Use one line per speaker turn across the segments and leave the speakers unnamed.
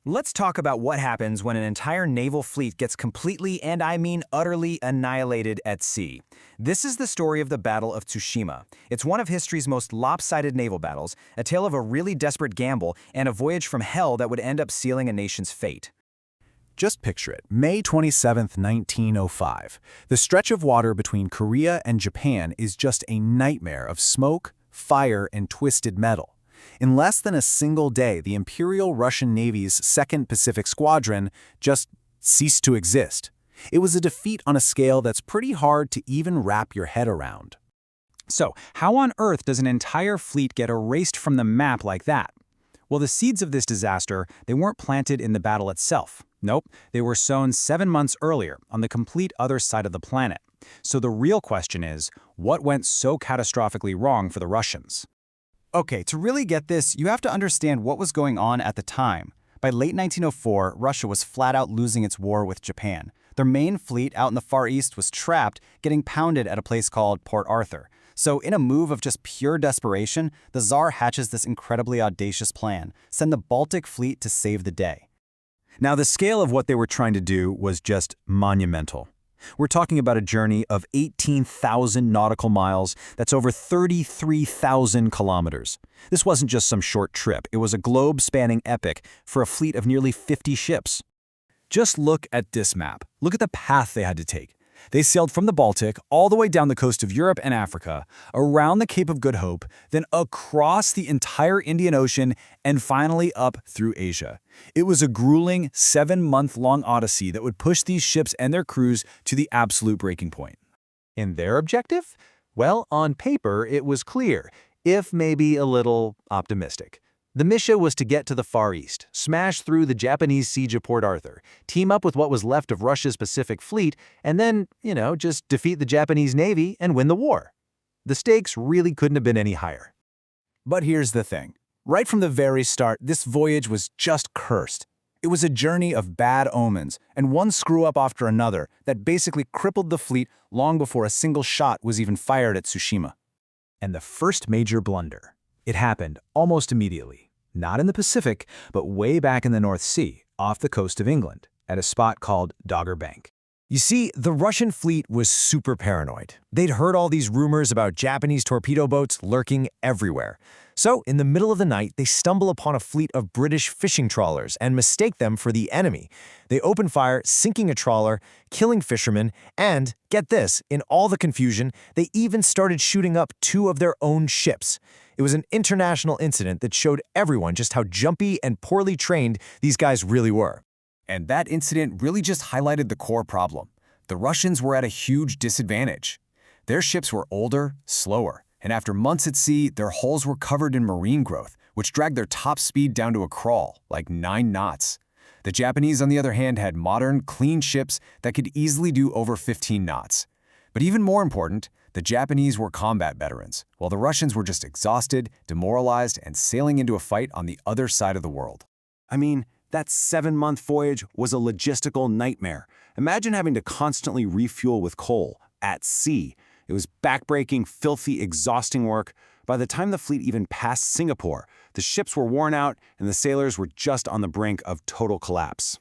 Let's talk about what happens when an entire naval fleet gets completely, and I mean utterly, annihilated at sea. This is the story of the Battle of Tsushima. It's one of history's most lopsided naval battles, a tale of a really desperate gamble and a voyage from hell that would end up sealing a nation's fate.
Just picture it, May 27, 1905. The stretch of water between Korea and Japan is just a nightmare of smoke, fire, and twisted metal. In less than a single day, the Imperial Russian Navy's Second Pacific Squadron just ceased to exist. It was a defeat on a scale that's pretty hard to even wrap your head around.
So, how on earth does an entire fleet get erased from the map like that? Well, the seeds of this disaster, they weren't planted in the battle itself. Nope, they were sown 7 months earlier, on the complete other side of the planet. So the real question is, what went so catastrophically wrong for the Russians?
Okay, to really get this, you have to understand what was going on at the time. By late 1904, Russia was flat out losing its war with Japan. Their main fleet out in the Far East was trapped, getting pounded at a place called Port Arthur. So in a move of just pure desperation, the Tsar hatches this incredibly audacious plan: send the Baltic Fleet to save the day.
Now, the scale of what they were trying to do was just monumental. We're talking about a journey of 18,000 nautical miles. That's over 33,000 kilometers. This wasn't just some short trip. It was a globe-spanning epic for a fleet of nearly 50 ships. Just look at this map. Look at the path they had to take. They sailed from the Baltic all the way down the coast of Europe and Africa, around the Cape of Good Hope, then across the entire Indian Ocean, and finally up through Asia. It was a grueling 7-month-long odyssey that would push these ships and their crews to the absolute breaking point.
And their objective? Well, on paper, it was clear, if maybe a little optimistic. The mission was to get to the Far East, smash through the Japanese siege of Port Arthur, team up with what was left of Russia's Pacific Fleet, and then, just defeat the Japanese Navy and win the war. The stakes really couldn't have been any higher.
But here's the thing. Right from the very start, this voyage was just cursed. It was a journey of bad omens, and one screw-up after another that basically crippled the fleet long before a single shot was even fired at Tsushima.
And the first major blunder. It happened almost immediately, not in the Pacific, but way back in the North Sea, off the coast of England, at a spot called Dogger Bank.
You see, the Russian fleet was super paranoid. They'd heard all these rumors about Japanese torpedo boats lurking everywhere. So, in the middle of the night, they stumble upon a fleet of British fishing trawlers and mistake them for the enemy. They open fire, sinking a trawler, killing fishermen, and, get this, in all the confusion, they even started shooting up 2 of their own ships. It was an international incident that showed everyone just how jumpy and poorly trained these guys really were.
And that incident really just highlighted the core problem. The Russians were at a huge disadvantage. Their ships were older, slower, and after months at sea, their hulls were covered in marine growth, which dragged their top speed down to a crawl, like 9 knots. The Japanese, on the other hand, had modern, clean ships that could easily do over 15 knots. But even more important, the Japanese were combat veterans, while the Russians were just exhausted, demoralized, and sailing into a fight on the other side of the world.
I mean, that 7-month voyage was a logistical nightmare. Imagine having to constantly refuel with coal at sea. It was backbreaking, filthy, exhausting work. By the time the fleet even passed Singapore, the ships were worn out and the sailors were just on the brink of total collapse.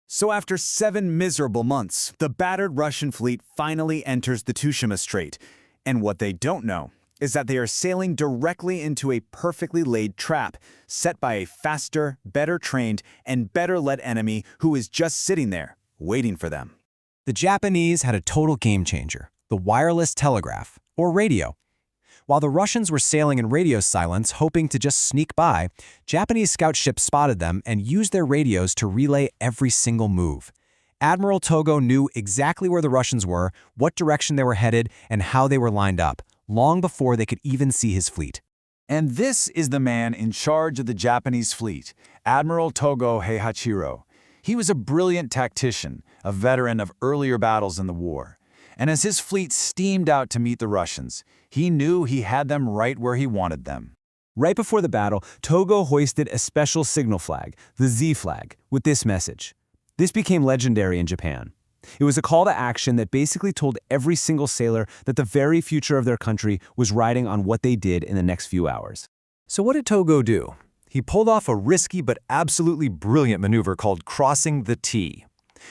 So after 7 miserable months, the battered Russian fleet finally enters the Tsushima Strait. And what they don't know is that they are sailing directly into a perfectly laid trap set by a faster, better trained, and better led enemy who is just sitting there, waiting for them.
The Japanese had a total game changer: the wireless telegraph, or radio. While the Russians were sailing in radio silence, hoping to just sneak by, Japanese scout ships spotted them and used their radios to relay every single move. Admiral Togo knew exactly where the Russians were, what direction they were headed, and how they were lined up, long before they could even see his fleet.
And this is the man in charge of the Japanese fleet, Admiral Togo Heihachiro. He was a brilliant tactician, a veteran of earlier battles in the war. And as his fleet steamed out to meet the Russians, he knew he had them right where he wanted them.
Right before the battle, Togo hoisted a special signal flag, the Z flag, with this message. This became legendary in Japan. It was a call to action that basically told every single sailor that the very future of their country was riding on what they did in the next few hours.
So what did Togo do?
He pulled off a risky but absolutely brilliant maneuver called crossing the T.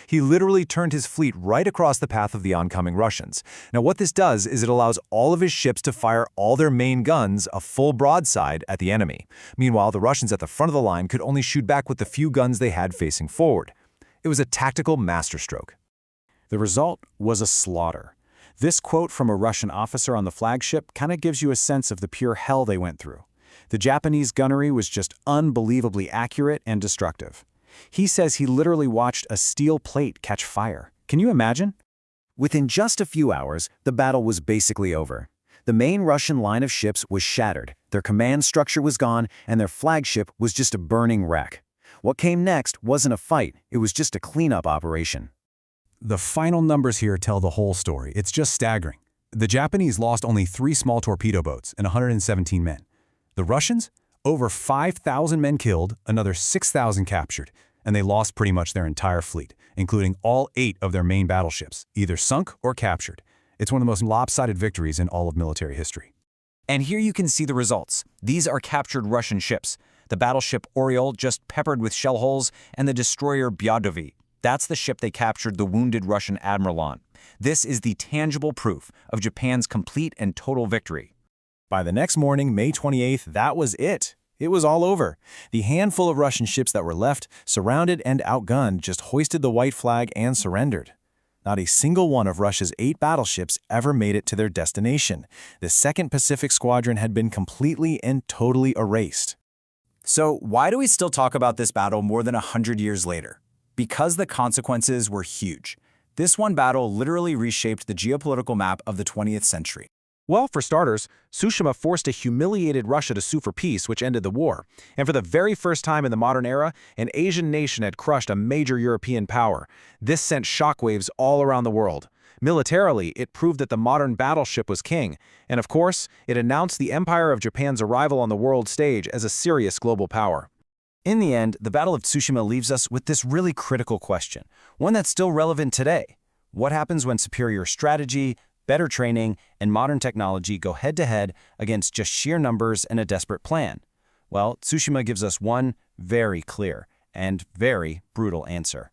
He literally turned his fleet right across the path of the oncoming Russians. Now what this does is it allows all of his ships to fire all their main guns a full broadside at the enemy. Meanwhile, the Russians at the front of the line could only shoot back with the few guns they had facing forward. It was a tactical masterstroke.
The result was a slaughter. This quote from a Russian officer on the flagship kind of gives you a sense of the pure hell they went through. The Japanese gunnery was just unbelievably accurate and destructive. He says he literally watched a steel plate catch fire. Can you imagine?
Within just a few hours, the battle was basically over. The main Russian line of ships was shattered, their command structure was gone, and their flagship was just a burning wreck. What came next wasn't a fight, it was just a cleanup operation.
The final numbers here tell the whole story. It's just staggering. The Japanese lost only 3 small torpedo boats and 117 men. The Russians? Over 5,000 men killed, another 6,000 captured, and they lost pretty much their entire fleet, including all 8 of their main battleships, either sunk or captured. It's one of the most lopsided victories in all of military history.
And here you can see the results. These are captured Russian ships. The battleship Oriole, just peppered with shell holes, and the destroyer Byadovy. That's the ship they captured the wounded Russian admiral on. This is the tangible proof of Japan's complete and total victory.
By the next morning, May 28th, that was it. It was all over. The handful of Russian ships that were left, surrounded and outgunned, just hoisted the white flag and surrendered. Not a single one of Russia's 8 battleships ever made it to their destination. The Second Pacific Squadron had been completely and totally erased.
So why do we still talk about this battle more than 100 years later? Because the consequences were huge. This one battle literally reshaped the geopolitical map of the 20th century.
Well, for starters, Tsushima forced a humiliated Russia to sue for peace, which ended the war. And for the very first time in the modern era, an Asian nation had crushed a major European power. This sent shockwaves all around the world. Militarily, it proved that the modern battleship was king. And of course, it announced the Empire of Japan's arrival on the world stage as a serious global power.
In the end, the Battle of Tsushima leaves us with this really critical question, one that's still relevant today. What happens when superior strategy, better training, and modern technology go head-to-head against just sheer numbers and a desperate plan? Well, Tsushima gives us one very clear and very brutal answer.